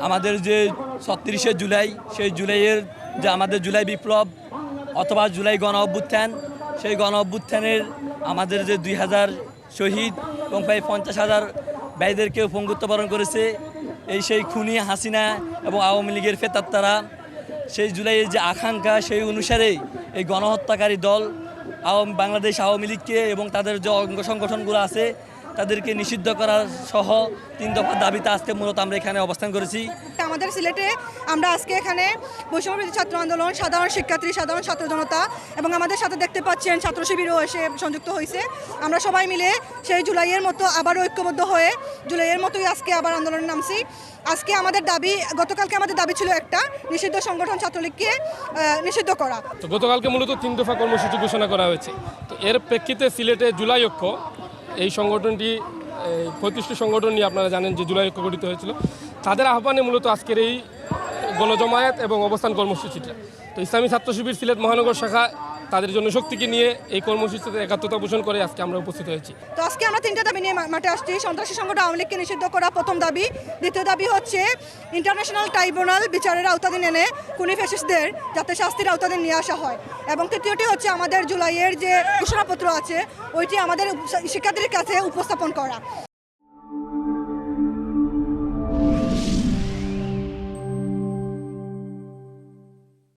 আমাদের যে ৩৬শে জুলাই, সেই জুলাইয়ের যে আমাদের জুলাই বিপ্লব অথবা জুলাই গণ অভ্যুত্থান, সেই গণ অভ্যুত্থানের আমাদের যে ২,০০০ শহীদ এবং প্রায় ৫০,০০০ ভাইদেরকেও পঙ্গুত্ব বরণ করেছে সেই খুনি হাসিনা এবং আওয়ামী লীগের ফেতাত্তারা। সেই জুলাইয়ের যে আকাঙ্ক্ষা, সেই অনুসারে এই গণহত্যাকারী দল বাংলাদেশ আওয়ামী লীগকে এবং তাদের যে অঙ্গ সংগঠনগুলো আছে তাদেরকে নিষিদ্ধ করা সহ ৩ দফা দাবিতে আজকে মূলত আমরা এখানে অবস্থান করেছি। আমাদের সিলেটে আমরা আজকে এখানে বৈষম্যবিরোধী ছাত্র আন্দোলন, সাধারণ শিক্ষার্থী, সাধারণ ছাত্র জনতা এবং আমাদের সাথে দেখতে পাচ্ছেন ছাত্র শিবিরও এসে সংযুক্ত হয়েছে। আমরা সবাই মিলে সেই জুলাইয়ের মতো আবারও ঐক্যবদ্ধ হয়ে জুলাইয়ের মতোই আজকে আবার আন্দোলনে নামছি। আজকে আমাদের দাবি, গতকালকে আমাদের দাবি ছিল একটা, নিষিদ্ধ সংগঠন ছাত্রলীগকে নিষিদ্ধ করা। তো গতকালকে মূলত ৩ দফা কর্মসূচি ঘোষণা করা হয়েছে। তো এর প্রেক্ষিতে সিলেটে জুলাই ঐক্য, এই সংগঠনটি ৩৫টি সংগঠন নিয়ে আপনারা জানেন যে জুলাই ঐক্য গঠিত হয়েছিল, তাদের আহ্বানে মূলত আজকের এই গণজমায়েত এবং অবস্থান কর্মসূচিটা। তো ইসলামী ছাত্র শিবির সিলেট মহানগর শাখা তাদের জনশক্তিকে নিয়ে এই কর্মসূচিতে একাত্মতা পোষণ করে আজকে আমরা উপস্থিত হয়েছি। তো আজকে আমরা 3টা দাবি নিয়ে মাঠে আসছি। সন্ত্রাসী সংগঠন আওয়ামী লীগকে নিষিদ্ধ করা প্রথম দাবি। দ্বিতীয় দাবি হচ্ছে ইন্টারন্যাশনাল ট্রাইব্যুনাল বিচারের আওতাধীন এনে খুনি ফ্যাসিস্টদের যাতে শাস্তির আওতাধীন নিয়ে আসা হয়। এবং তৃতীয়টি হচ্ছে আমাদের জুলাইয়ের যে ঘোষণাপত্র আছে ওইটি আমাদের শিক্ষার্থীদের কাছে উপস্থাপন করা।